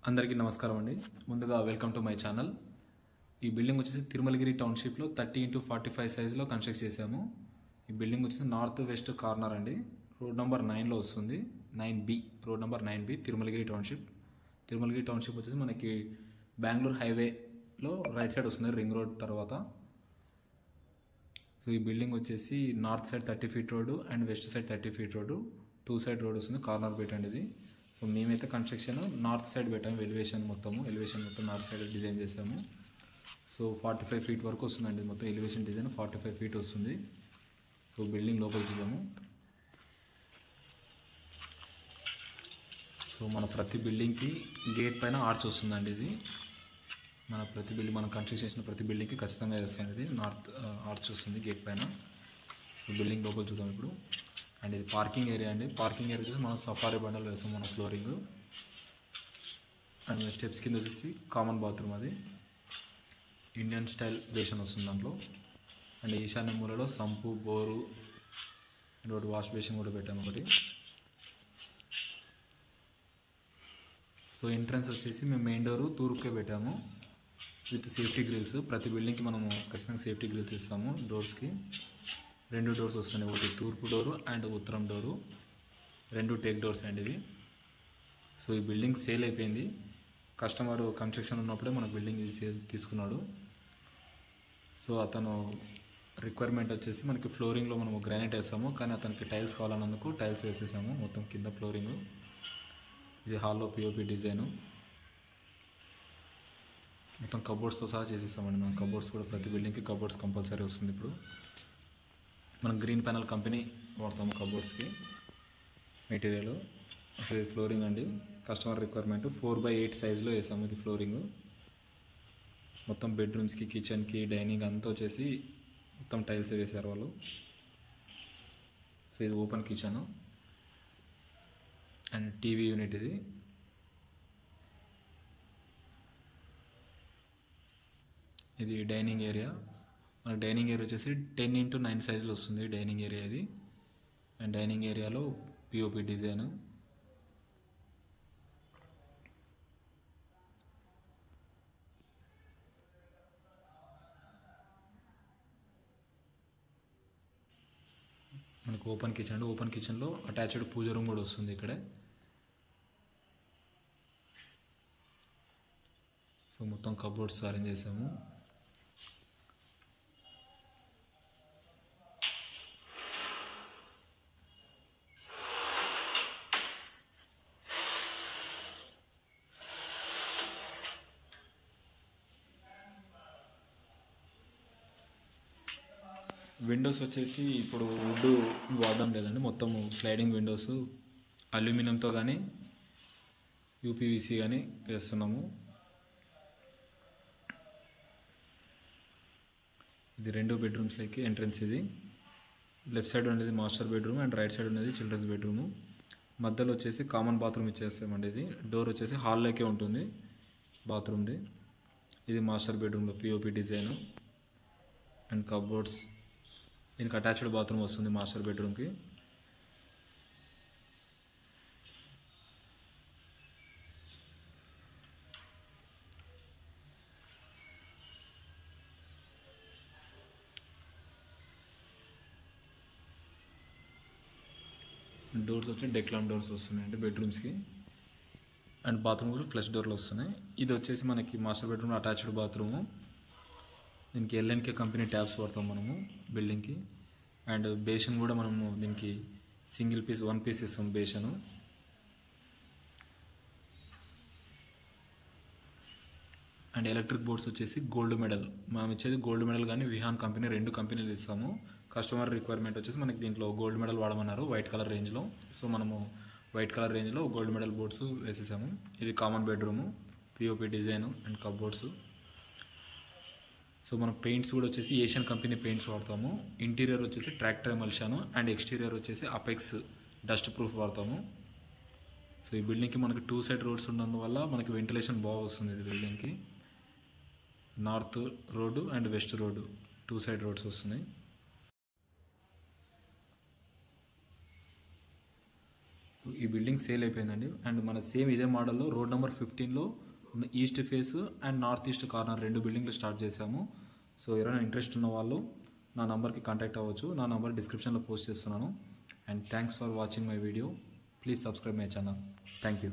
అందరికీ నమస్కారం అండి. ముందుగా వెల్కమ్ టు మై ఛానల్. ఈ బిల్డింగ్ వచ్చేసి తిరుమలగిరి టౌన్షిప్లో 30x45 సైజులో కన్స్ట్రక్ట్ చేశాము. ఈ బిల్డింగ్ వచ్చేసి నార్త్ వెస్ట్ కార్నర్ అండి. రోడ్ నెంబర్ 9లో వస్తుంది. 9B road number 9B Tirumalagiri township. Tirumalagiri township వచ్చేసి మనకి బెంగళూరు హైవేలో రైట్ సైడ్ వస్తుంది, రింగ్ రోడ్ తర్వాత. సో ఈ బిల్డింగ్ వచ్చేసి north side 30 feet road and west side 30 feet road, 2 side road వస్తుంది. కార్నర్ బీట్ అండి ఇది. సో మేమైతే కన్స్ట్రక్షన్ నార్త్ సైడ్ పెట్టాము. ఎలివేషన్ మొత్తం నార్త్ సైడ్ డిజైన్ చేసాము. సో 45 ఫీట్ వరకు వస్తుందండి మొత్తం ఎలివేషన్ డిజైన్. 45 ఫీట్ వస్తుంది. సో బిల్డింగ్ లోపల చూద్దాము. సో మన ప్రతి బిల్డింగ్కి గేట్ పైన ఆర్చ్ వస్తుందండి. ఇది మనం కన్స్ట్రక్ట్ చేసిన ప్రతి బిల్డింగ్కి ఖచ్చితంగా వేస్తాం. ఇది నార్త్ ఆర్చ్ వస్తుంది గేట్ పైన. సో బిల్డింగ్ లోపల చూద్దాం ఇప్పుడు. అండ్ ఇది పార్కింగ్ ఏరియా అండి. పార్కింగ్ ఏరియా వచ్చేసి మనం సఫారీ బండలు వేస్తాం మన ఫ్లోరింగ్. అండ్ స్టెప్స్ కింద వచ్చేసి కామన్ బాత్రూమ్, అది ఇండియన్ స్టైల్ బేషన్ వస్తుంది దాంట్లో. అండ్ ఈశాన్య మూలలో సంపు, బోరు అండ్ ఒకటి వాష్ బేషన్ కూడా పెట్టాము ఒకటి. సో ఎంట్రన్స్ వచ్చేసి మేము మెయిన్ డోరు తూర్పుకే పెట్టాము విత్ సేఫ్టీ గ్రిల్స్. ప్రతి బిల్డింగ్కి మనము ఖచ్చితంగా సేఫ్టీ గ్రిల్స్ ఇస్తాము. డోర్స్కి 2 డోర్స్ వస్తున్నాయి, ఒకటి తూర్పు డోరు అండ్ ఉత్తరం డోరు, 2 టేక్ డోర్స్ అండి ఇవి. సో ఈ బిల్డింగ్ సేల్ అయిపోయింది. కస్టమర్ కన్స్ట్రక్షన్ ఉన్నప్పుడే మన బిల్డింగ్ ఇది సేల్ తీసుకున్నాడు. సో అతను రిక్వైర్మెంట్ వచ్చేసి మనకి ఫ్లోరింగ్లో మనము గ్రానైట్ వేస్తాము, కానీ అతనికి టైల్స్ కావాలన్నందుకు టైల్స్ వేసేసాము మొత్తం కింద ఫ్లోరింగ్. ఇది హాల్లో పిఓపి డిజైను. మొత్తం కబోర్డ్స్తో సహా చేసేసామండి మనం. కబోర్డ్స్ కూడా ప్రతి బిల్డింగ్కి కబోర్డ్స్ కంపల్సరీ వస్తుంది. ఇప్పుడు మనం గ్రీన్ ప్యానల్ కంపెనీ వాడతాము కబోర్డ్స్కి మెటీరియల్. అసలు ఇది ఫ్లోరింగ్ అండి. కస్టమర్ రిక్వైర్మెంట్ 4x8 సైజులో వేసాము ఇది ఫ్లోరింగ్. మొత్తం బెడ్రూమ్స్కి, కిచెన్కి, డైనింగ్ అంతా వచ్చేసి మొత్తం టైల్స్ వేసారు వాళ్ళు. సో ఇది open kitchen and TV unit. ఇది డైనింగ్ ఏరియా. మన డైనింగ్ ఏరియా వచ్చేసి 10x9 సైజులో వస్తుంది డైనింగ్ ఏరియా ఇది. అండ్ డైనింగ్ ఏరియాలో పిఓపి డిజైన్. మనకు ఓపెన్ కిచెన్ అండి. ఓపెన్ కిచెన్లో అటాచ్డ్ పూజ రూమ్ కూడా వస్తుంది ఇక్కడే. సో మొత్తం కబోర్డ్స్ అరేంజ్ చేసాము. విండోస్ వచ్చేసి ఇప్పుడు వుడ్ వాడడం లేదండి, మొత్తం స్లైడింగ్ విండోస్ అల్యూమినియంతో కానీ యూపీవీసీ కానీ వేస్తున్నాము. ఇది 2 బెడ్రూమ్స్లోకి ఎంట్రన్స్. ఇది లెఫ్ట్ సైడ్ ఉండేది master bedroom and right side ఉండేది చిల్డ్రన్స్ బెడ్రూము. మధ్యలో వచ్చేసి కామన్ బాత్రూమ్ ఇచ్చేస్తామండి. ఇది డోర్ వచ్చేసి హాల్లోకే ఉంటుంది బాత్రూమ్ది. ఇది మాస్టర్ బెడ్రూమ్లో పిఓపి డిజైను అండ్ కబోర్డ్స్. దీనికి అటాచ్డ్ బాత్రూమ్ వస్తుంది మాస్టర్ బెడ్రూమ్కి. డోర్స్ వచ్చి డెక్లామ్ డోర్స్ వస్తున్నాయండి బెడ్రూమ్స్కి. అండ్ బాత్రూమ్ కూడా ఫ్లష్ డోర్లు వస్తున్నాయి. ఇది వచ్చేసి మనకి మాస్టర్ బెడ్రూమ్ అటాచ్డ్ బాత్రూము. దీనికి ఎల్ఎన్కే కంపెనీ ట్యాప్స్ వాడతాం మనము బిల్డింగ్కి. అండ్ బేషన్ కూడా మనము దీనికి సింగిల్ పీస్ 1 పీస్ ఇస్తాం బేషను. అండ్ ఎలక్ట్రిక్ బోర్డ్స్ వచ్చేసి గోల్డ్ మెడల్ మనం ఇచ్చేది. గోల్డ్ మెడల్ కానీ విహాన్ కంపెనీ 2 కంపెనీలు ఇస్తాము. కస్టమర్ రిక్వైర్మెంట్ వచ్చేసి మనకి దీంట్లో గోల్డ్ మెడల్ వాడమన్నారు వైట్ కలర్ రేంజ్లో. సో మనము వైట్ కలర్ రేంజ్లో గోల్డ్ మెడల్ బోర్డ్స్ వేసేసాము. ఇది common bedroom, POP design and cupboards. So మనం పెయింట్స్ కూడా వచ్చేసి ఏషియన్ కంపెనీ పెయింట్స్ వాడతాము. ఇంటీరియర్ వచ్చేసి ట్రాక్టర్ ఎమల్షాను అండ్ ఎక్స్టీరియర్ వచ్చేసి అపెక్స్ డస్ట్ ప్రూఫ్ వాడతాము. సో ఈ బిల్డింగ్కి మనకి 2 సైడ్ రోడ్స్ ఉన్నందువల్ల మనకి వెంటిలేషన్ బాగా వస్తుంది. ఇది బిల్డింగ్కి north road and west road 2 side roads వస్తున్నాయి. ఈ బిల్డింగ్ సేల్ అయిపోయిందండి. అండ్ మన సేమ్ ఇదే మోడల్లో రోడ్ నెంబర్ 15లో east face and north east corner 2 బిల్డింగ్లు స్టార్ట్ చేశాము. సో ఎవరైనా ఇంట్రెస్ట్ ఉన్న వాళ్ళు నా నంబర్కి కాంటాక్ట్ అవ్వచ్చు. నా నంబర్ డిస్క్రిప్షన్లో పోస్ట్ చేస్తున్నాను. And thanks for watching my video. Please subscribe my channel. Thank you.